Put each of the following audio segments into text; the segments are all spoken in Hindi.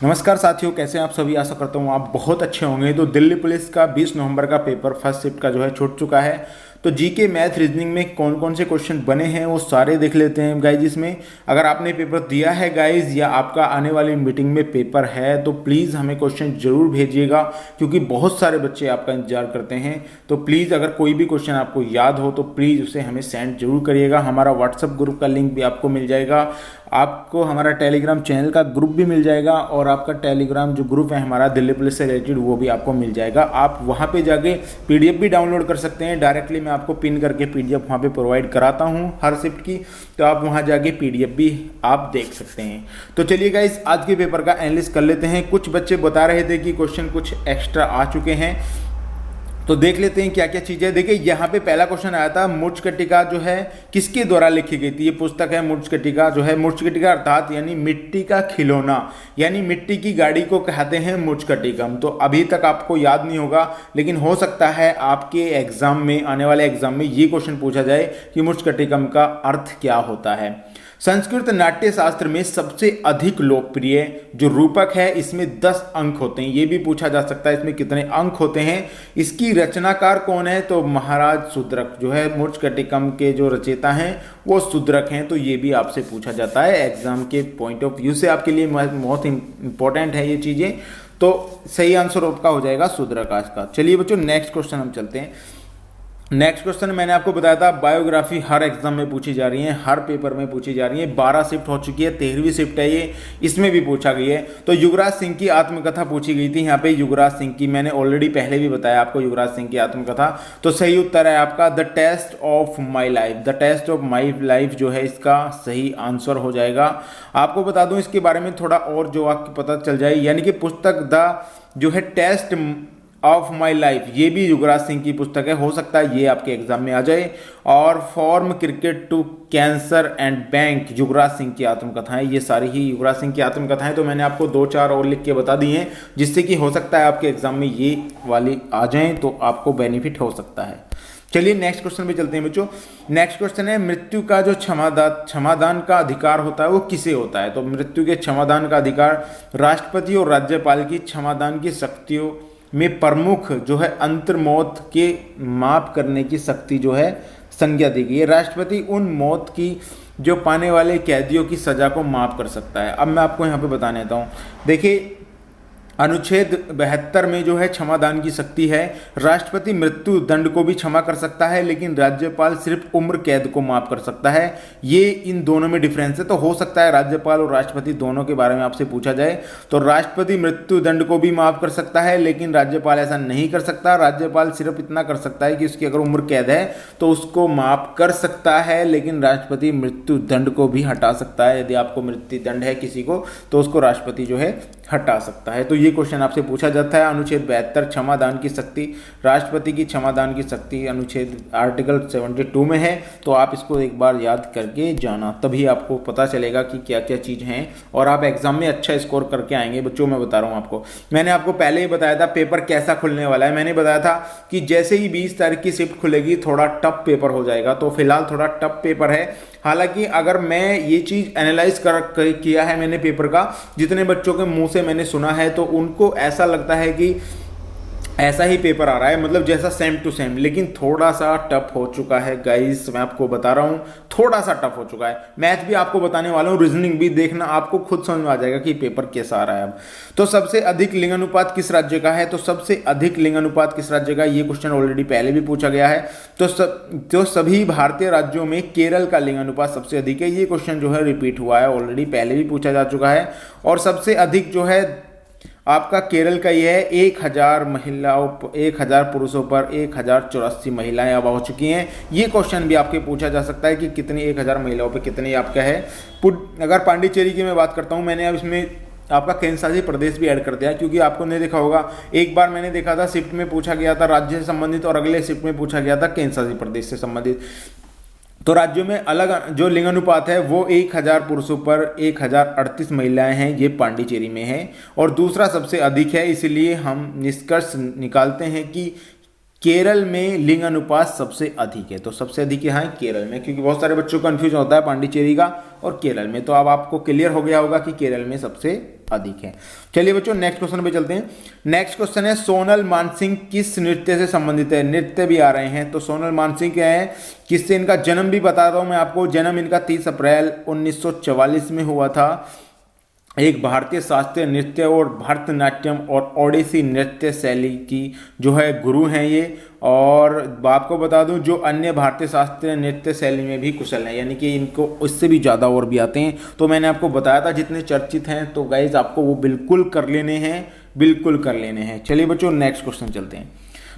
नमस्कार साथियों, कैसे हैं आप सभी। आशा करता हूँ आप बहुत अच्छे होंगे। तो दिल्ली पुलिस का 20 नवंबर का पेपर फर्स्ट शिफ्ट का जो है छूट चुका है। तो जीके मैथ रीजनिंग में कौन कौन से क्वेश्चन बने हैं वो सारे देख लेते हैं गाइज। इसमें अगर आपने पेपर दिया है गाइज या आपका आने वाली मीटिंग में पेपर है तो प्लीज़ हमें क्वेश्चन जरूर भेजिएगा, क्योंकि बहुत सारे बच्चे आपका इंतजार करते हैं। तो प्लीज़ अगर कोई भी क्वेश्चन आपको याद हो तो प्लीज़ उसे हमें सेंड जरूर करिएगा। हमारा व्हाट्सअप ग्रुप का लिंक भी आपको मिल जाएगा, आपको हमारा टेलीग्राम चैनल का ग्रुप भी मिल जाएगा और आपका टेलीग्राम जो ग्रुप है हमारा दिल्ली पुलिस से रिलेटेड वो भी आपको मिल जाएगा। आप वहाँ पे जाके पीडीएफ भी डाउनलोड कर सकते हैं। डायरेक्टली मैं आपको पिन करके पीडीएफ वहाँ पे प्रोवाइड कराता हूँ हर शिफ्ट की, तो आप वहाँ जाके पीडीएफ भी आप देख सकते हैं। तो चलिए गाइस, आज के पेपर का एनालिसिस कर लेते हैं। कुछ बच्चे बता रहे थे कि क्वेश्चन कुछ एक्स्ट्रा आ चुके हैं, तो देख लेते हैं क्या क्या चीज़ें। देखिए यहाँ पे पहला क्वेश्चन आया था, मूर्छकटिका जो है किसके द्वारा लिखी गई थी। ये पुस्तक है मूर्छकटिका जो है, मूर्छकटिका अर्थात यानी मिट्टी का खिलौना, यानी मिट्टी की गाड़ी को कहते हैं मूर्छकटिकम। तो अभी तक आपको याद नहीं होगा, लेकिन हो सकता है आपके एग्जाम में, आने वाले एग्जाम में ये क्वेश्चन पूछा जाए कि मूर्छकटिकम का अर्थ क्या होता है। संस्कृत नाट्य शास्त्र में सबसे अधिक लोकप्रिय जो रूपक है, इसमें 10 अंक होते हैं। ये भी पूछा जा सकता है इसमें कितने अंक होते हैं। इसकी रचनाकार कौन है, तो महाराज शूद्रक जो है, मूर्छकटिकम के जो रचयिता हैं वो शूद्रक हैं। तो ये भी आपसे पूछा जाता है एग्जाम के पॉइंट ऑफ व्यू से, आपके लिए बहुत इंपॉर्टेंट है ये चीज़ें। तो सही आंसर आपका हो जाएगा शूद्रक आज का। चलिए बच्चों, नेक्स्ट क्वेश्चन हम चलते हैं। नेक्स्ट क्वेश्चन मैंने आपको बताया था, बायोग्राफी हर एग्जाम में पूछी जा रही है, हर पेपर में पूछी जा रही है। 12 शिफ्ट हो चुकी है, 13वीं शिफ्ट है ये, इसमें भी पूछा गई है। तो युवराज सिंह की आत्मकथा पूछी गई थी। यहाँ पे युवराज सिंह की मैंने ऑलरेडी पहले भी बताया आपको, युवराज सिंह की आत्मकथा। तो सही उत्तर है आपका the test of my life. The test of my life जो है इसका सही आंसर हो जाएगा। आपको बता दूं इसके बारे में थोड़ा और जो आपको पता चल जाए, यानी कि पुस्तक द जो है टेस्ट ऑफ माई लाइफ, ये भी युवराज सिंह की पुस्तक है। हो सकता है ये आपके एग्जाम में आ जाए। और from cricket to cancer and back, Yuvraj Singh की आत्मकथाएं, ये सारी ही युवराज सिंह की आत्मकथाएं। तो मैंने आपको 2-4 और लिख के बता दी हैं, जिससे कि हो सकता है आपके एग्जाम में ये वाली आ जाएं, तो आपको बेनिफिट हो सकता है। चलिए नेक्स्ट क्वेश्चन पे चलते हैं बच्चों। नेक्स्ट क्वेश्चन है, मृत्यु का जो क्षमादान का अधिकार होता है वो किसे होता है। तो मृत्यु के क्षमादान का अधिकार राष्ट्रपति और राज्यपाल की क्षमादान की शक्तियों में प्रमुख जो है अंतर्मौत के माफ करने की शक्ति जो है संज्ञा दी गई है। राष्ट्रपति उन मौत की जो पाने वाले कैदियों की सजा को माफ कर सकता है। अब मैं आपको यहाँ पे बता देता हूँ। देखिए अनुच्छेद 72 में जो है क्षमादान की शक्ति है, राष्ट्रपति मृत्यु दंड को भी क्षमा कर सकता है, लेकिन राज्यपाल सिर्फ उम्र कैद को माफ कर सकता है। ये इन दोनों में डिफरेंस है। तो हो सकता है राज्यपाल और राष्ट्रपति दोनों के बारे में आपसे पूछा जाए, तो राष्ट्रपति मृत्यु दंड को भी माफ कर सकता है, लेकिन राज्यपाल ऐसा नहीं कर सकता। राज्यपाल सिर्फ इतना कर सकता है कि उसकी अगर उम्र कैद है तो उसको माफ कर सकता है, लेकिन राष्ट्रपति मृत्यु दंड को भी हटा सकता है। यदि आपको मृत्यु दंड है किसी को तो उसको राष्ट्रपति जो है हटा सकता है। तो ये क्वेश्चन आपसे पूछा जाता है। अनुच्छेद 72 क्षमादान की शक्ति, राष्ट्रपति की क्षमादान की शक्ति अनुच्छेद आर्टिकल 72 में है। तो आप इसको एक बार याद करके जाना, तभी आपको पता चलेगा कि क्या क्या चीज़ हैं और आप एग्जाम में अच्छा स्कोर करके आएंगे। बच्चों मैं बता रहा हूँ आपको, मैंने आपको पहले ही बताया था पेपर कैसा खुलने वाला है। मैंने बताया था कि जैसे ही 20 तारीख की शिफ्ट खुलेगी थोड़ा टफ पेपर हो जाएगा। तो फिलहाल थोड़ा टफ पेपर है। हालांकि अगर मैं ये चीज़ एनालाइज किया है मैंने पेपर का, जितने बच्चों के मुंह से मैंने सुना है, तो उनको ऐसा लगता है कि ऐसा ही पेपर आ रहा है, मतलब जैसा सेम टू सेम, लेकिन थोड़ा सा टफ हो चुका है गाइस। मैं आपको बता रहा हूँ थोड़ा सा टफ हो चुका है। मैथ भी आपको बताने वाला हूँ, रीजनिंग भी देखना, आपको खुद समझ में आ जाएगा कि पेपर कैसा आ रहा है अब। तो सबसे अधिक लिंगानुपात किस राज्य का है, तो सबसे अधिक लिंगानुपात किस राज्य का, ये क्वेश्चन ऑलरेडी पहले भी पूछा गया है। तो सभी भारतीय राज्यों में केरल का लिंगानुपात सबसे अधिक है। ये क्वेश्चन जो है रिपीट हुआ है, ऑलरेडी पहले भी पूछा जा चुका है। और सबसे अधिक जो है आपका केरल का ये है, 1000 महिलाओं, 1000 पुरुषों पर 1084 महिलाएं अब हो चुकी हैं। ये क्वेश्चन भी आपके पूछा जा सकता है कि कितनी 1000 महिलाओं पे कितनी आपका है। अगर पांडिचेरी की मैं बात करता हूँ, मैंने अब इसमें आपका केंद्र शासित प्रदेश भी ऐड कर दिया, क्योंकि आपको नहीं देखा होगा, एक बार मैंने देखा था शिफ्ट में पूछा गया था राज्य से संबंधित और अगले शिफ्ट में पूछा गया था केंद्र शासित प्रदेश से संबंधित। तो राज्यों में अलग जो लिंगानुपात है वो 1000 पुरुषों पर 1038 महिलाएं हैं, ये पांडिचेरी में है। और दूसरा सबसे अधिक है, इसलिए हम निष्कर्ष निकालते हैं कि केरल में लिंग अनुपात सबसे अधिक है। तो सबसे अधिक यहाँ है केरल में, क्योंकि बहुत सारे बच्चों को कन्फ्यूजन होता है पांडिचेरी का और केरल में। तो अब आपको क्लियर हो गया होगा कि केरल में सबसे अधिक है। चलिए बच्चों नेक्स्ट क्वेश्चन पे चलते हैं। नेक्स्ट क्वेश्चन है सोनल मानसिंह किस नृत्य से संबंधित है। नृत्य भी आ रहे हैं। तो सोनल मानसिंह क्या है, किससे, इनका जन्म भी बता रहा हूं मैं आपको। जन्म इनका 30 अप्रैल 1944 में हुआ था। एक भारतीय शास्त्रीय नृत्य और भरतनाट्यम और ओडिसी नृत्य शैली की जो है गुरु हैं ये। और आपको बता दूं जो अन्य भारतीय शास्त्रीय नृत्य शैली में भी कुशल हैं, यानी कि इनको उससे भी ज़्यादा और भी आते हैं। तो मैंने आपको बताया था जितने चर्चित हैं, तो गाइज आपको वो बिल्कुल कर लेने हैं, बिल्कुल कर लेने हैं। चलिए बच्चों नेक्स्ट क्वेश्चन चलते हैं।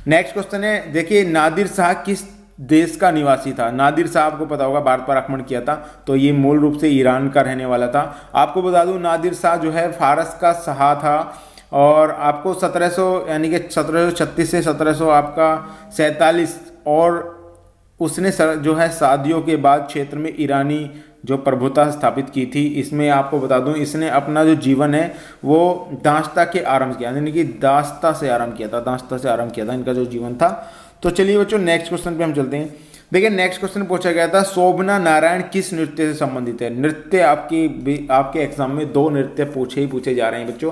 नेक्स्ट क्वेश्चन है, देखिए नादिर शाह किस देश का निवासी था। नादिर शाह आपको पता होगा भारत पर आक्रमण किया था, तो ये मूल रूप से ईरान का रहने वाला था। आपको बता दूं नादिर शाह जो है फारस का शाह था और आपको 1700 यानी कि 1736 से 1700 आपका 47 और उसने जो है शादियों के बाद क्षेत्र में ईरानी जो प्रभुता स्थापित की थी। इसमें आपको बता दूं इसने अपना जो जीवन है वो दास्ता के आरंभ किया, यानी कि दास्ता से आरंभ किया था, दास्ता से आरंभ किया था इनका जो जीवन था। तो चलिए बच्चों नेक्स्ट क्वेश्चन पे हम चलते हैं। देखिए नेक्स्ट क्वेश्चन पूछा गया था शोभना नारायण किस नृत्य से संबंधित है। नृत्य आपके एग्जाम में 2 नृत्य पूछे जा रहे हैं बच्चों।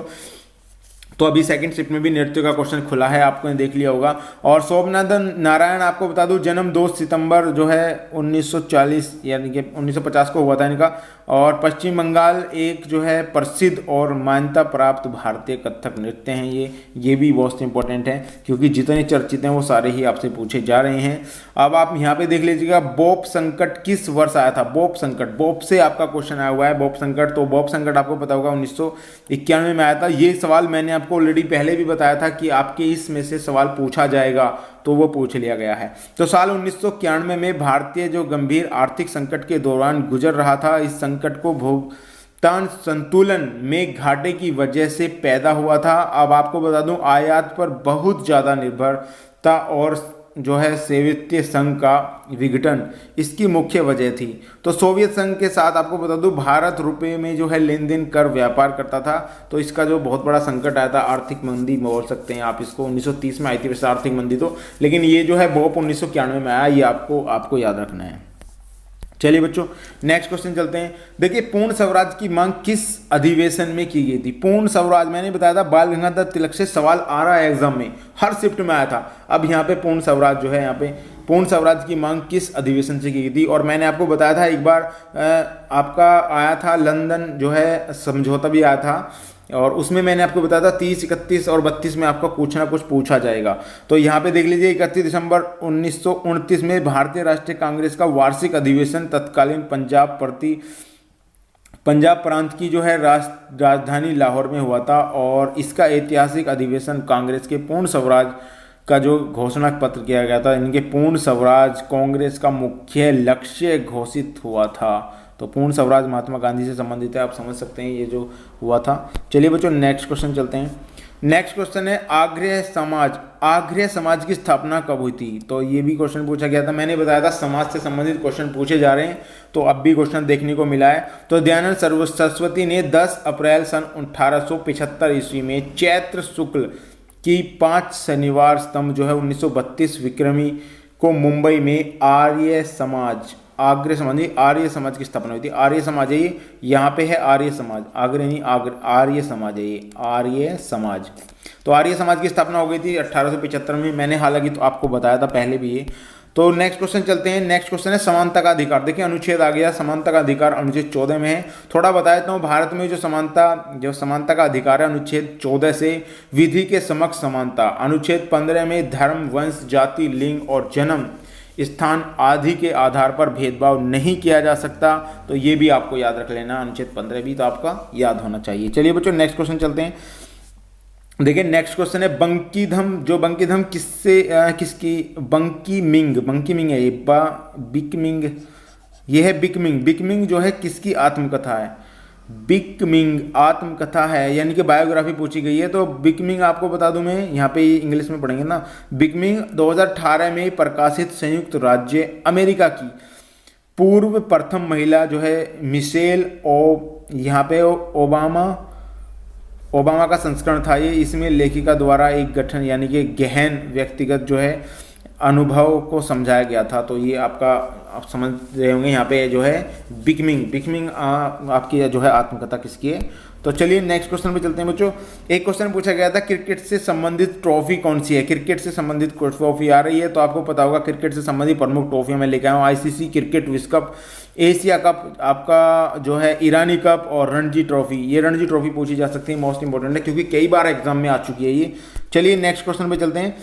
तो अभी सेकंड शिफ्ट में भी नृत्य का क्वेश्चन खुला है, आपको देख लिया होगा। और शोभना नारायण आपको बता दूं जन्म 2 सितंबर जो है 1940 यानी कि 1950 को हुआ था इनका। और पश्चिम बंगाल एक जो है प्रसिद्ध और मान्यता प्राप्त भारतीय कथक नृत्य हैं ये भी बहुत इंपॉर्टेंट है, क्योंकि जितने चर्चित हैं वो सारे ही आपसे पूछे जा रहे हैं। अब आप यहाँ पे देख लीजिएगा बोप संकट किस वर्ष आया था। बोप संकट, बोप से आपका क्वेश्चन आया हुआ है बोप संकट। तो बोप संकट आपको पता होगा 1991 में आया था। ये सवाल मैंने आपको ऑलरेडी पहले भी बताया था कि आपके इसमें से सवाल पूछा जाएगा, तो वो पूछ लिया गया है। तो साल 1991 में भारतीय जो गंभीर आर्थिक संकट के दौरान गुजर रहा था, इस संकट को भुगतान संतुलन में घाटे की वजह से पैदा हुआ था। अब आपको बता दूं आयात पर बहुत ज़्यादा निर्भरता और जो है सोवियत संघ का विघटन इसकी मुख्य वजह थी। तो सोवियत संघ के साथ आपको बता दूं भारत रुपए में जो है लेन देन कर व्यापार करता था, तो इसका जो बहुत बड़ा संकट आया था, आर्थिक मंदी बोल सकते हैं आप इसको। 1930 में आई थी वैसे आर्थिक मंदी तो, लेकिन ये जो है बहुत 1991 में आया, ये आपको याद रखना है। चलिए बच्चों नेक्स्ट क्वेश्चन चलते हैं। देखिए पूर्ण स्वराज की मांग किस अधिवेशन में की गई थी। पूर्ण स्वराज मैंने बताया था बाल गंगाधर तिलक से सवाल आ रहा है एग्जाम में, हर शिफ्ट में आया था। अब यहाँ पे पूर्ण स्वराज जो है, यहाँ पे पूर्ण स्वराज की मांग किस अधिवेशन से की गई थी। और मैंने आपको बताया था एक बार आपका आया था लंदन जो है समझौता भी आया था, और उसमें मैंने आपको बताया था 30, 31 और 32 में आपका कुछ ना कुछ पूछा जाएगा। तो यहाँ पे देख लीजिए 31 दिसंबर 1929 में भारतीय राष्ट्रीय कांग्रेस का वार्षिक अधिवेशन तत्कालीन पंजाब प्रांत की जो है राजधानी लाहौर में हुआ था। और इसका ऐतिहासिक अधिवेशन कांग्रेस के पूर्ण स्वराज का जो घोषणा पत्र किया गया था, इनके पूर्ण स्वराज कांग्रेस का मुख्य लक्ष्य घोषित हुआ था। तो पूर्ण स्वराज महात्मा गांधी से संबंधित है, आप समझ सकते हैं ये जो हुआ था। चलिए बच्चों नेक्स्ट क्वेश्चन चलते हैं। नेक्स्ट क्वेश्चन है आर्य समाज की स्थापना कब हुई थी। तो ये भी क्वेश्चन पूछा गया था, मैंने बताया था समाज से संबंधित क्वेश्चन पूछे जा रहे हैं, तो अब भी क्वेश्चन देखने को मिला है। तो दयानंद सरस्वती ने 10 अप्रैल सन 1875 ईस्वी में चैत्र शुक्ल की 5 शनिवार स्तंभ जो है 1932 विक्रमी को मुंबई में आर्य समाज की स्थापना हुई थी। आर्य समाज है ये, यहाँ पे है आर्य समाज, आग्रह नहीं आर्य समाज है ये, आर्य समाज। तो आर्य समाज की स्थापना हो गई थी 1875 में, मैंने हालांकि तो आपको बताया था पहले भी ये। तो नेक्स्ट क्वेश्चन चलते हैं। नेक्स्ट क्वेश्चन है समानता का अधिकार। देखिए अनुच्छेद आ गया, समानता का अधिकार अनुच्छेद 14 में है। थोड़ा बता देता हूँ, भारत में जो समानता का अधिकार है अनुच्छेद 14 से विधि के समक्ष समानता, अनुच्छेद 15 में धर्म, वंश, जाति, लिंग और जन्म स्थान आदि के आधार पर भेदभाव नहीं किया जा सकता। तो ये भी आपको याद रख लेना, अनुच्छेद 15 भी तो आपका याद होना चाहिए। चलिए बच्चों नेक्स्ट क्वेश्चन चलते हैं। देखिए नेक्स्ट क्वेश्चन है बंकिधम किसकी बंकी मिंग है ये, बिकमिंग जो है किसकी आत्मकथा है। बिकमिंग आत्मकथा है, यानी कि बायोग्राफी पूछी गई है। तो बिकमिंग आपको बता दूं मैं, यहाँ पे इंग्लिश में पढ़ेंगे ना। बिकमिंग 2018 में प्रकाशित संयुक्त राज्य अमेरिका की पूर्व प्रथम महिला जो है मिशेल यहाँ पे ओबामा का संस्करण था ये। इसमें लेखिका द्वारा एक गठन यानी कि गहन व्यक्तिगत जो है अनुभव को समझाया गया था। तो ये आपका आप समझ रहे होंगे यहाँ पे जो है बिकमिंग आपकी जो है आत्मकथा किसकी है। तो चलिए नेक्स्ट क्वेश्चन पे चलते हैं बच्चों। एक क्वेश्चन पूछा गया था क्रिकेट से संबंधित ट्रॉफी कौन सी है। क्रिकेट से संबंधित ट्रॉफी आ रही है तो आपको पता होगा क्रिकेट से संबंधित प्रमुख ट्रॉफियां मैं लेके आया हूँ। आईसीसी क्रिकेट विश्व कप, एशिया कप, आपका जो है ईरानी कप और रणजी ट्रॉफी। ये रणजी ट्रॉफी पूछी जा सकती है, मोस्ट इंपॉर्टेंट है क्योंकि कई बार एग्जाम में आ चुकी है ये। चलिए नेक्स्ट क्वेश्चन पे चलते हैं।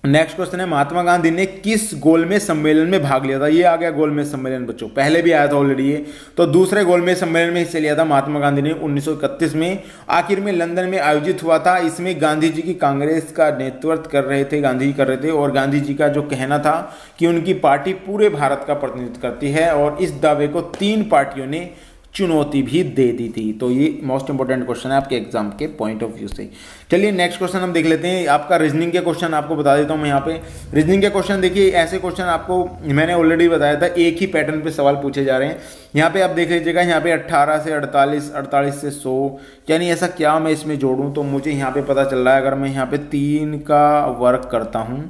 नेक्स्ट क्वेश्चन है महात्मा गांधी ने किस गोलमेज सम्मेलन में भाग लिया था। ये आ गया गोलमेज सम्मेलन बच्चों, पहले भी आया था ऑलरेडी ये। तो दूसरे गोलमेज सम्मेलन में हिस्सा लिया था महात्मा गांधी ने 1931 में, आखिर में लंदन में आयोजित हुआ था। इसमें गांधी जी की कांग्रेस का नेतृत्व कर रहे थे, गांधी जी कर रहे थे, और गांधी जी का जो कहना था कि उनकी पार्टी पूरे भारत का प्रतिनिधित्व करती है, और इस दावे को 3 पार्टियों ने चुनौती भी दे दी थी। तो ये मोस्ट इंपोर्टेंट क्वेश्चन है आपके एग्जाम के पॉइंट ऑफ व्यू से। चलिए नेक्स्ट क्वेश्चन हम देख लेते हैं। आपका रीजनिंग के क्वेश्चन आपको बता देता हूं मैं यहाँ पे। रीजनिंग के क्वेश्चन देखिए, ऐसे क्वेश्चन आपको मैंने ऑलरेडी बताया था, एक ही पैटर्न पे सवाल पूछे जा रहे हैं। यहाँ पे आप देख लीजिएगा, यहाँ पे 18 से 48, 48 से 100, यानी ऐसा क्या मैं इसमें जोड़ूँ। तो मुझे यहाँ पे पता चल रहा है, अगर मैं यहाँ पे 3 का वर्क करता हूँ,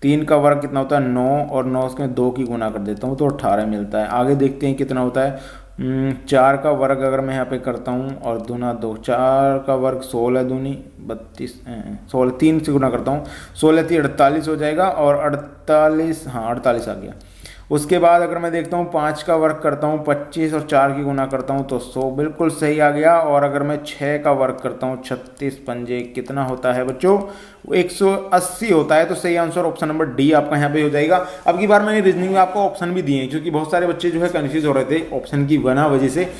3 का वर्ग कितना होता है 9, और 9 उसमें 2 की गुना कर देता हूँ तो 18 मिलता है। आगे देखते हैं कितना होता है। 4 का वर्ग अगर मैं यहाँ पे करता हूँ और दूना 2, 4 का वर्ग 16 दूनी 32, 16 3 से गुना करता हूँ, 16 थी 48 हो जाएगा, और 48, हाँ 48 आ गया। उसके बाद अगर मैं देखता हूँ 5 का वर्ग करता हूँ 25, और 4 की गुना करता हूँ तो 100, बिल्कुल सही आ गया। और अगर मैं 6 का वर्ग करता हूँ 36 पंजे कितना होता है बच्चों, 180 होता है। तो सही आंसर ऑप्शन नंबर डी आपका यहाँ पे हो जाएगा। अब की बार मैंने रीजनिंग में आपको ऑप्शन भी दिए हैं, क्योंकि बहुत सारे बच्चे जो है कन्फ्यूज हो रहे थे ऑप्शन की वजह से,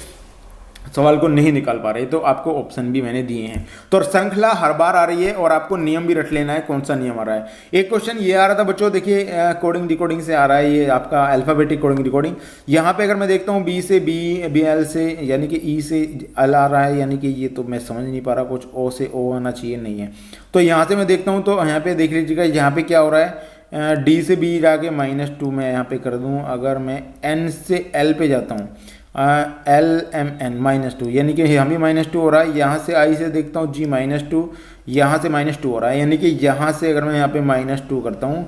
सवाल को नहीं निकाल पा रहे, तो आपको ऑप्शन भी मैंने दिए हैं। तो श्रृंखला हर बार आ रही है, और आपको नियम भी रट लेना है कौन सा नियम आ रहा है। एक क्वेश्चन ये आ रहा था बच्चों, देखिए कोडिंग डिकोडिंग से आ रहा है, ये आपका अल्फाबेटिक कोडिंग डिकोडिंग। यहाँ पे अगर मैं देखता हूँ बी से बी एल से यानी कि ई से एल आ रहा है, यानी कि ये तो मैं समझ नहीं पा रहा, कुछ ओ से ओ आना चाहिए, नहीं है। तो यहाँ से मैं देखता हूँ, तो यहाँ पे देख लीजिएगा, यहाँ पे क्या हो रहा है, डी से बी जाके -2 मैं यहाँ पे कर दूँ। अगर मैं एन से एल पे जाता हूँ, LMN -2, यानी कि हम भी -2 हो रहा है। यहाँ से आई से देखता हूँ G -2, यहाँ से -2 हो रहा है, यानी कि यहाँ से अगर मैं यहाँ पे -2 करता हूँ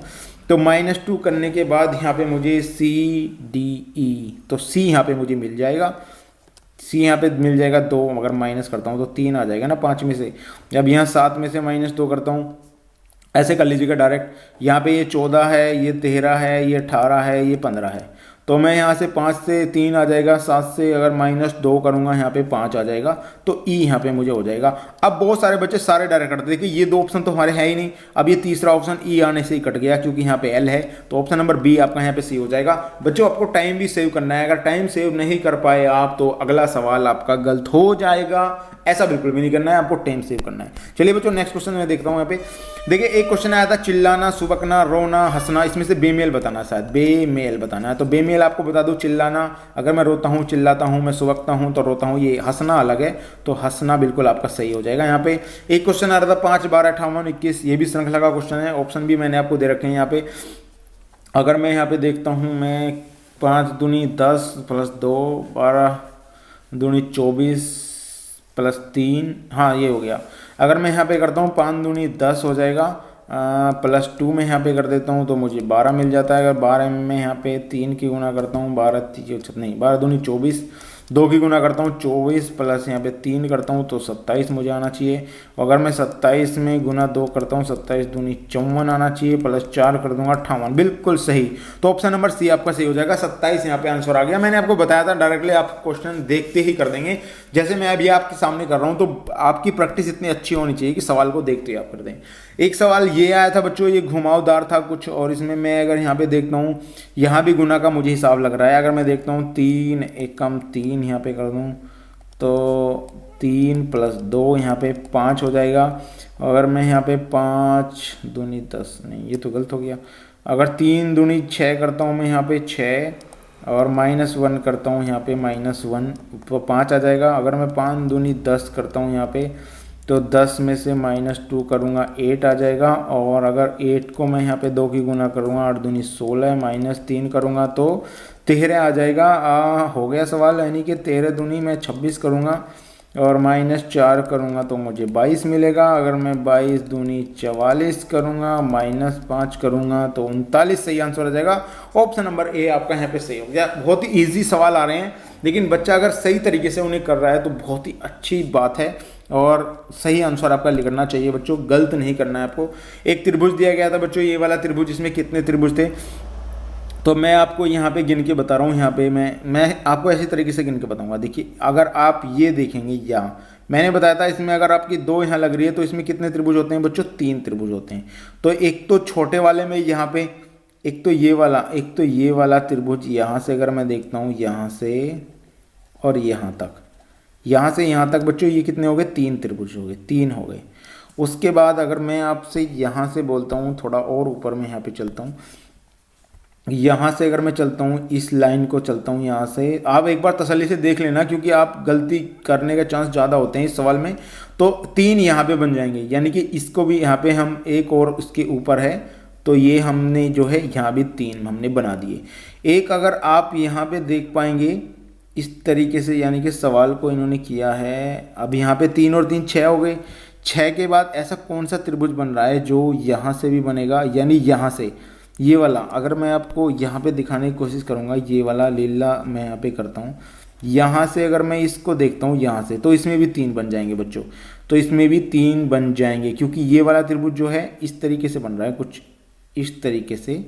तो -2 करने के बाद यहाँ पे मुझे CDE, तो C यहाँ पे मुझे मिल जाएगा, C यहाँ पे मिल जाएगा 2। अगर माइनस करता हूँ तो 3 आ जाएगा ना 5 में से। अब यहाँ 7 में से -2 करता हूँ, ऐसे कर लीजिएगा डायरेक्ट। यहाँ पे ये 14 है, ये 13 है, ये 18 है, ये 15 है। तो मैं यहाँ से 5 से 3 आ जाएगा, 7 से अगर -2 करूँगा यहाँ पे 5 आ जाएगा, तो ई यहाँ पे मुझे हो जाएगा। अब बहुत सारे बच्चे सारे डायरेक्ट करते, देखिए ये 2 ऑप्शन तो हमारे है ही नहीं। अब ये तीसरा ऑप्शन ई आने से ही कट गया, क्योंकि यहाँ पे एल है, तो ऑप्शन नंबर बी आपका यहाँ पे सी हो जाएगा। बच्चों आपको टाइम भी सेव करना है, अगर टाइम सेव नहीं कर पाए आप तो अगला सवाल आपका गलत हो जाएगा, ऐसा बिल्कुल भी नहीं करना है, आपको टाइम सेव करना है। चलिए बच्चों नेक्स्ट क्वेश्चन मैं देखता हूँ यहाँ पे। देखिए एक क्वेश्चन आया था, चिल्लाना, सुबकना, रोना, हंसना, इसमें से बेमेल बताना, शायद बेमेल बताना है। तो बेमेल आपको बता दूं, चिल्लाना, अगर मैं रोता हूँ चिल्लाता हूँ, मैं सुबकता हूँ तो रोता हूँ, ये हंसना अलग है, तो हंसना बिल्कुल आपका सही हो जाएगा। यहाँ पे एक क्वेश्चन आ रहा था 5, 12, 58, 21, ये भी श्रृंखला का क्वेश्चन है, ऑप्शन भी मैंने आपको दे रखे हैं यहाँ पे। अगर मैं यहाँ पे देखता हूँ, मैं 5 दूनी 10 + 2 12 दूनी 24 + 3, हाँ ये हो गया। अगर मैं यहाँ पे करता हूँ 5 दूनी 10 हो जाएगा, +2 में यहाँ पे कर देता हूँ तो मुझे 12 मिल जाता है। अगर 12 में यहाँ पे 3 की गुना करता हूँ, 12 दूनी 24, 2 की गुना करता हूँ 24 प्लस यहाँ पे 3 करता हूँ तो 27 मुझे आना चाहिए। अगर मैं 27 में गुना 2 करता हूँ, 27 दूनी 54 आना चाहिए, +4 कर दूंगा 58, बिल्कुल सही। तो ऑप्शन नंबर सी आपका सही हो जाएगा, 27 यहाँ पे आंसर आ गया। मैंने आपको बताया था डायरेक्टली आप क्वेश्चन देखते ही कर देंगे, जैसे मैं अभी आपके सामने कर रहा हूँ। तो आपकी प्रैक्टिस इतनी अच्छी होनी चाहिए कि सवाल को देखते ही आप कर दें। एक सवाल ये आया था बच्चों, ये घुमावदार था कुछ, और इसमें मैं अगर यहाँ पे देखता हूँ, यहाँ भी गुना का मुझे हिसाब लग रहा है। अगर मैं देखता हूँ 3 एकम 3 यहाँ पे कर दूँ तो 3 + 2 यहाँ पे 5 हो जाएगा। अगर मैं यहाँ पे 5 दूनी 10, नहीं ये तो गलत हो गया। अगर 3 दूनी 6 करता हूँ मैं यहाँ पे 6, और -1 करता हूँ यहाँ पे -1 तो 5 आ जाएगा। अगर मैं 5 दूनी 10 करता हूँ यहाँ पे तो 10 में से -2 करूँगा 8 आ जाएगा। और अगर 8 को मैं यहाँ पे 2 की गुना करूँगा, 8 दूनी 16, -3 करूँगा तो 13 आ जाएगा। हो गया सवाल, यानी कि 13 दूनी मैं 26 करूँगा, और -4 करूँगा तो मुझे 22 मिलेगा। अगर मैं 22 दूनी 44 करूँगा, -5 करूँगा तो 39 सही आंसर आ जाएगा। ऑप्शन नंबर ए आपका यहाँ पे सही हो गया। बहुत ही ईजी सवाल आ रहे हैं, लेकिन बच्चा अगर सही तरीके से उन्हें कर रहा है तो बहुत ही अच्छी बात है और सही आंसर आपका लिखना चाहिए बच्चों, गलत नहीं करना है आपको। एक त्रिभुज दिया गया था बच्चों, ये वाला त्रिभुज, इसमें कितने त्रिभुज थे तो मैं आपको यहाँ पे गिन के बता रहा हूँ। यहाँ पे मैं आपको ऐसी तरीके से गिन के बताऊँगा। देखिए अगर आप ये देखेंगे, यहाँ मैंने बताया था इसमें अगर आपकी 2 यहाँ लग रही है तो इसमें कितने त्रिभुज होते हैं बच्चों, 3 त्रिभुज होते हैं। तो एक तो छोटे वाले में यहाँ पे एक तो ये वाला त्रिभुज यहाँ से अगर मैं देखता हूँ, यहाँ से और यहाँ तक, यहाँ से यहाँ तक बच्चों ये कितने हो गए, 3 त्रिभुज हो गए, 3 हो गए। उसके बाद अगर मैं आपसे यहाँ से बोलता हूँ, थोड़ा और ऊपर में यहाँ पे चलता हूँ, यहाँ से अगर मैं चलता हूँ, इस लाइन को चलता हूँ यहाँ से, आप एक बार तसल्ली से देख लेना क्योंकि आप गलती करने का चांस ज़्यादा होते हैं इस सवाल में। तो 3 यहाँ पे बन जाएंगे, यानी कि इसको भी यहाँ पे हम एक और उसके ऊपर है तो ये हमने जो है यहाँ भी 3 हमने बना दिए। एक अगर आप यहाँ पे देख पाएंगे इस तरीके से, यानी कि सवाल को इन्होंने किया है, अब यहाँ पे 3 और 3 6 हो गए। 6 के बाद ऐसा कौन सा त्रिभुज बन रहा है जो यहाँ से भी बनेगा, यानी यहाँ से ये वाला, अगर मैं आपको यहाँ पे दिखाने की कोशिश करूँगा, ये वाला लीला मैं यहाँ पे करता हूँ, यहाँ से अगर मैं इसको देखता हूँ यहाँ से, तो इसमें भी 3 बन जाएंगे बच्चों। तो इसमें भी 3 बन जाएंगे क्योंकि ये वाला त्रिभुज जो है इस तरीके से बन रहा है, कुछ इस तरीके से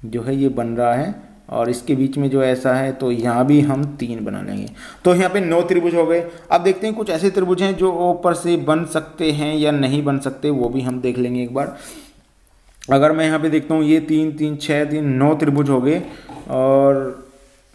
जो है ये बन रहा है और इसके बीच में जो ऐसा है, तो यहाँ भी हम 3 बना लेंगे। तो यहाँ पे 9 त्रिभुज हो गए। अब देखते हैं कुछ ऐसे त्रिभुज हैं जो ऊपर से बन सकते हैं या नहीं बन सकते, वो भी हम देख लेंगे एक बार। अगर मैं यहाँ पे देखता हूँ, ये 3 3 6 3 9 त्रिभुज हो गए। और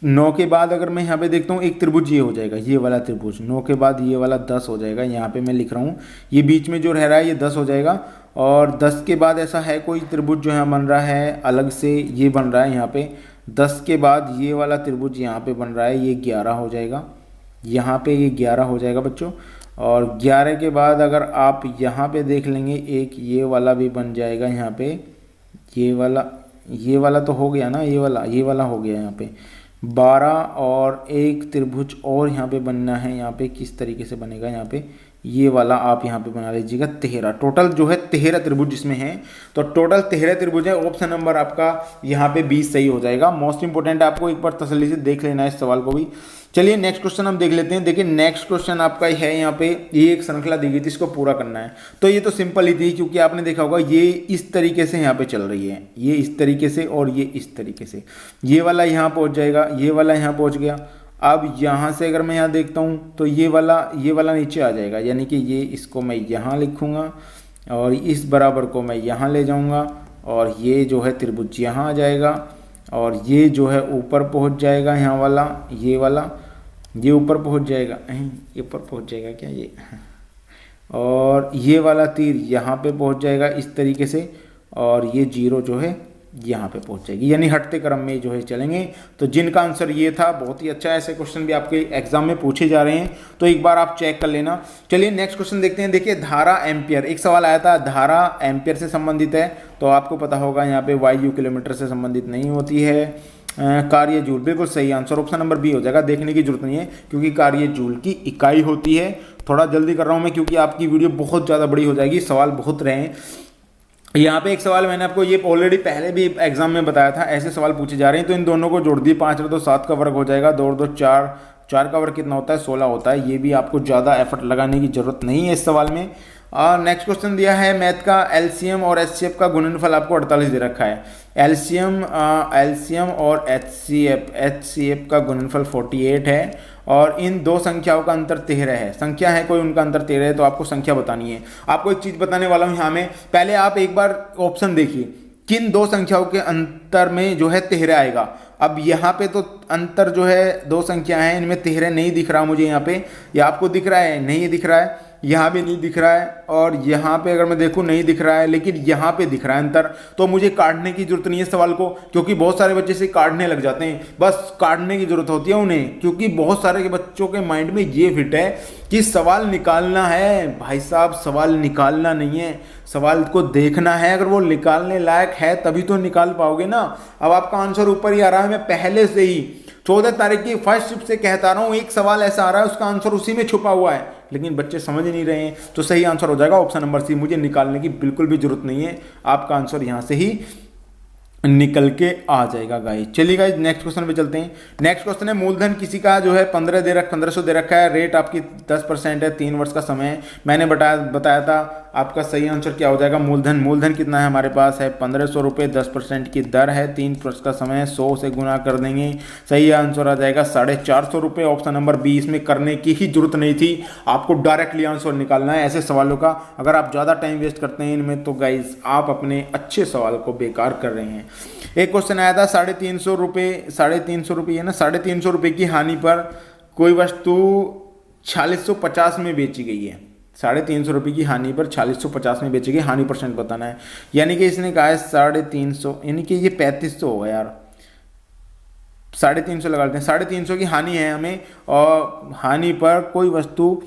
9 के बाद अगर मैं यहाँ पे देखता हूँ, एक त्रिभुज ये हो जाएगा, ये वाला त्रिभुज। 9 के बाद ये वाला 10 हो जाएगा, यहाँ पे मैं लिख रहा हूँ, ये बीच में जो रह रहा है ये 10 हो जाएगा। और 10 के बाद ऐसा है कोई त्रिभुज जो यहाँ बन रहा है अलग से, ये बन रहा है यहाँ पे। 10 के बाद ये वाला त्रिभुज यहाँ पे बन रहा है, ये 11 हो जाएगा, यहाँ पे ये 11 हो जाएगा बच्चों। और 11 के बाद अगर आप यहाँ पे देख लेंगे, एक ये वाला भी बन जाएगा यहाँ पे, ये वाला तो हो गया ना, ये वाला हो गया यहाँ पे 12। और एक त्रिभुज और यहाँ पे बनना है, यहाँ पे किस तरीके से बनेगा, यहाँ पे ये वाला आप यहाँ पे बना लीजिएगा 13। टोटल जो है 13 त्रिभुज जिसमें हैं, तो टोटल 13 त्रिभुज है। ऑप्शन नंबर आपका यहाँ पे 20 सही हो जाएगा। मोस्ट इंपोर्टेंट आपको एक बार तसल्ली से देख लेना है इस सवाल को भी। चलिए नेक्स्ट क्वेश्चन हम देख लेते हैं। देखिए नेक्स्ट क्वेश्चन आपका है यहाँ पे, ये एक श्रृंखला दी गई थी, इसको पूरा करना है। तो ये तो सिंपल ही थी क्योंकि आपने देखा होगा ये इस तरीके से यहाँ पे चल रही है, ये इस तरीके से और ये इस तरीके से, ये वाला यहाँ पहुँच जाएगा, ये वाला यहाँ पहुँच गया। अब यहाँ से अगर मैं यहाँ देखता हूँ तो ये वाला नीचे आ जाएगा, यानी कि ये इसको मैं यहाँ लिखूँगा और इस बराबर को मैं यहाँ ले जाऊँगा और ये जो है त्रिभुज यहाँ आ जाएगा और ये जो है ऊपर पहुँच जाएगा, यहाँ वाला ये ऊपर पहुँच जाएगा, ये ऊपर पहुँच जाएगा क्या ये, और ये वाला तीर यहाँ पे पहुँच जाएगा इस तरीके से, और ये 0 जो है यहाँ पे पहुँच जाएगी, यानी हटते क्रम में जो है चलेंगे। तो जिनका आंसर ये था, बहुत ही अच्छा, ऐसे क्वेश्चन भी आपके एग्जाम में पूछे जा रहे हैं, तो एक बार आप चेक कर लेना। चलिए नेक्स्ट क्वेश्चन देखते हैं। देखिए धारा एम्पियर, एक सवाल आया था, धारा एम्पियर से संबंधित है, तो आपको पता होगा यहाँ पे वायु किलोमीटर से संबंधित नहीं होती है। कार्य जूल, बिल्कुल सही आंसर, ऑप्शन नंबर बी हो जाएगा। देखने की जरूरत नहीं है क्योंकि कार्य जूल की इकाई होती है। थोड़ा जल्दी कर रहा हूँ मैं क्योंकि आपकी वीडियो बहुत ज़्यादा बड़ी हो जाएगी, सवाल बहुत रहे हैं। यहाँ पे एक सवाल मैंने आपको ये ऑलरेडी पहले भी एग्जाम में बताया था, ऐसे सवाल पूछे जा रहे हैं, तो इन दोनों को जोड़ दिए, 5 और 2 7 का वर्ग हो जाएगा, 2 और 2 4, 4 का वर्ग कितना होता है 16 होता है। ये भी आपको ज़्यादा एफर्ट लगाने की जरूरत नहीं है इस सवाल में। नेक्स्ट क्वेश्चन दिया है मैथ का, एलसीएम और एचसीएफ का गुणनफल आपको 48 दे रखा है। एलसीएम और एचसीएफ का गुणनफल 48 है और इन दो संख्याओं का अंतर 13 है। संख्या है कोई, उनका अंतर 13 है, तो आपको संख्या बतानी है। आपको एक चीज़ बताने वाला हूँ यहाँ में, पहले आप एक बार ऑप्शन देखिए, किन दो संख्याओं के अंतर में जो है 13 आएगा। अब यहाँ पे तो अंतर जो है 2 संख्या है, इनमें 13 नहीं दिख रहा मुझे यहाँ पे, या आपको दिख रहा है? नहीं दिख रहा है, यहाँ भी नहीं दिख रहा है, और यहाँ पे अगर मैं देखूँ नहीं दिख रहा है, लेकिन यहाँ पे दिख रहा है अंतर। तो मुझे काटने की जरूरत नहीं है सवाल को, क्योंकि बहुत सारे बच्चे से काटने लग जाते हैं, बस काटने की जरूरत होती है उन्हें, क्योंकि बहुत सारे के बच्चों के माइंड में ये फिट है कि सवाल निकालना है। भाई साहब सवाल निकालना नहीं है, सवाल को देखना है, अगर वो निकालने लायक है तभी तो निकाल पाओगे ना। अब आपका आंसर ऊपर ही आ रहा है, मैं पहले से ही 14 तारीख की फर्स्ट शिफ्ट से कहता रहा हूँ, एक सवाल ऐसा आ रहा है उसका आंसर उसी में छुपा हुआ है, लेकिन बच्चे समझ नहीं रहे हैं। तो सही आंसर हो जाएगा ऑप्शन नंबर सी। मुझे निकालने की बिल्कुल भी जरूरत नहीं है, आपका आंसर यहाँ से ही निकल के आ जाएगा गाइस। चलिए गाइस नेक्स्ट क्वेश्चन पे चलते हैं। नेक्स्ट क्वेश्चन है मूलधन किसी का जो है 1500 दे रखा है, रेट आपकी 10% है, 3 वर्ष का समय है। मैंने बताया था आपका सही आंसर क्या हो जाएगा, मूलधन कितना है हमारे पास है 1500 रुपये, 10% की दर है, 3 वर्ष का समय है, 100 से गुना कर देंगे, सही आंसर आ जाएगा 450 रुपये। ऑप्शन नंबर बी, इसमें करने की ही जरूरत नहीं थी, आपको डायरेक्टली आंसर निकालना है ऐसे सवालों का। अगर आप ज़्यादा टाइम वेस्ट करते हैं इनमें तो गाइज आप अपने अच्छे सवाल को बेकार कर रहे हैं। एक क्वेश्चन आया था 350 रुपये है ना, 350 रुपये की हानि पर कोई वस्तु 4650 में बेची गई है। 350 रुपये की हानि पर 4650 में बेची गई, हानि परसेंट बताना है। यानी कि इसने कहा है 350, यानी कि ये 3500 होगा यार, 350 लगा लेते हैं। 350 की हानि है हमें, और हानि पर कोई वस्तु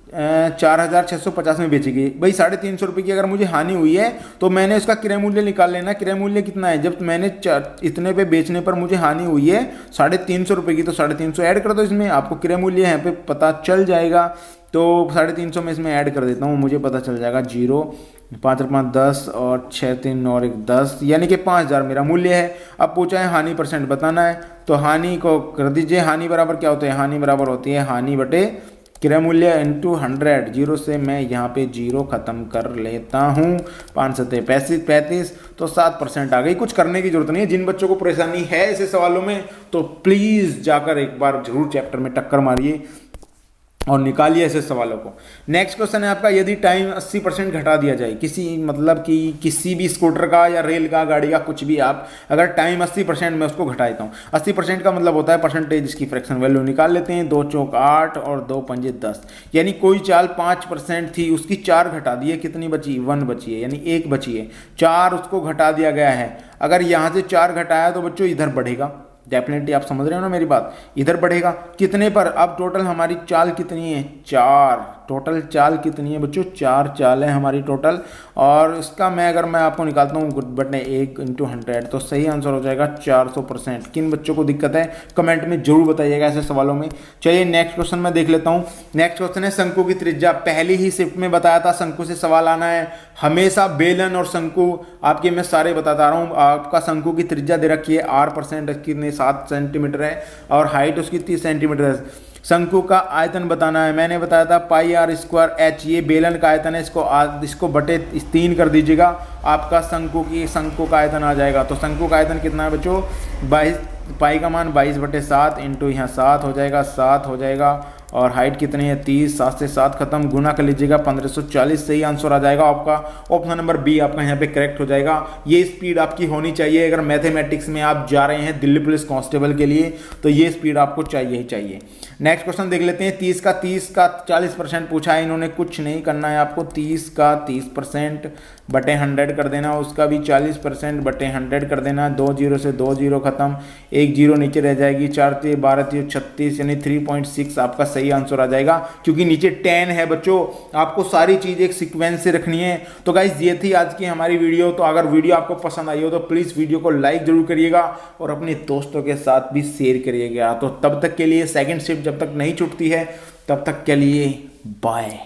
4650 में बेची गई। भाई 350 रुपये की अगर मुझे हानि हुई है तो मैंने उसका क्रय मूल्य निकाल लेना। क्रय मूल्य कितना है, जब मैंने इतने पे बेचने पर मुझे हानि हुई है 350 रुपये की, तो 350 ऐड कर दो इसमें, आपको क्रय मूल्य यहाँ पे पता चल जाएगा। तो 350 में इसमें ऐड कर देता हूँ, मुझे पता चल जाएगा 0, 5 और 5 10 और 6 3 और 1 10, यानी कि 5000 मेरा मूल्य है। अब पूछा है हानि परसेंट बताना है, तो हानि को कर दीजिए। हानि बराबर क्या होता है, हानि बराबर होती है हानि बटे क्रय मूल्य इंटू 100। 0 से मैं यहाँ पे 0 खत्म कर लेता हूँ, 5 7 35, तो 7% आ गई। कुछ करने की जरूरत नहीं है। जिन बच्चों को परेशानी है ऐसे सवालों में तो प्लीज़ जाकर एक बार जरूर चैप्टर में टक्कर मारिए और निकालिए ऐसे सवालों को। नेक्स्ट क्वेश्चन है आपका, यदि टाइम 80% घटा दिया जाए, किसी भी स्कूटर का या रेल का, गाड़ी का, कुछ भी, आप अगर टाइम 80% में उसको घटा देता हूँ, 80% का मतलब होता है परसेंटेज, इसकी फ्रैक्शन वैल्यू निकाल लेते हैं। 2 चौक 8 और 2 पंजे 10, यानी कोई चाल 5% थी, उसकी 4 घटा दी है, कितनी बची, 1 बची है, यानी 1 बची है, 4 उसको घटा दिया गया है। अगर यहाँ से 4 घटाया तो बच्चों इधर बढ़ेगा, डेफिनेटली आप समझ रहे हो ना मेरी बात, इधर बढ़ेगा कितने पर। अब टोटल हमारी चाल कितनी है, 4, टोटल चाल कितनी है बच्चों, 4 चाल है हमारी टोटल। और इसका अगर मैं आपको निकालता हूँ बटे 1 × 100, तो सही आंसर हो जाएगा 400%। किन बच्चों को दिक्कत है कमेंट में जरूर बताइएगा ऐसे सवालों में। चलिए नेक्स्ट क्वेश्चन में देख लेता हूँ। नेक्स्ट क्वेश्चन है शंकु की त्रिज्या। पहली ही शिफ्ट में बताया था शंकु से सवाल आना है। हमेशा बेलन और शंकु आपके मैं सारे बताता रहा हूँ। आपका शंकु की त्रिज्या दे रखी है R%, कितने 7 सेंटीमीटर है, और हाइट उसकी 30 सेंटीमीटर है। शंकु का आयतन बताना है। मैंने बताया था πr²h, ये बेलन का आयतन है, इसको बटे 3 कर दीजिएगा, आपका शंकु का आयतन आ जाएगा। तो शंकु का आयतन कितना है बच्चों, 22, पाई का मान 22/7 इंटू यहाँ 7 हो जाएगा, 7 हो जाएगा, और हाइट कितनी है 30, 7 से 7 खत्म, गुना कर लीजिएगा 1540, सही आंसर आ जाएगा आपका। ऑप्शन नंबर बी आपका यहाँ पे करेक्ट हो जाएगा। ये स्पीड आपकी होनी चाहिए अगर मैथमेटिक्स में आप जा रहे हैं दिल्ली पुलिस कांस्टेबल के लिए, तो ये स्पीड आपको चाहिए ही चाहिए। नेक्स्ट क्वेश्चन देख लेते हैं। 30 का 40% पूछा है इन्होंने, कुछ नहीं करना है आपको, 30 का 30% बटे 100 कर देना, उसका भी 40% बटे 100 कर देना। 2 0 से 2 0 खत्म, 1 0 नीचे रह जाएगी, 4 3 12 3 36, यानी 3.6 आपका सही आंसर आ जाएगा, क्योंकि नीचे 10 है बच्चों। आपको सारी चीज़ एक सीक्वेंस से रखनी है। तो गाइज ये थी आज की हमारी वीडियो। तो अगर वीडियो आपको पसंद आई हो तो प्लीज़ वीडियो को लाइक जरूर करिएगा और अपने दोस्तों के साथ भी शेयर करिएगा। तो तब तक के लिए सेकंड शिफ्ट जब तक नहीं छूटती है तब तक के लिए बाय।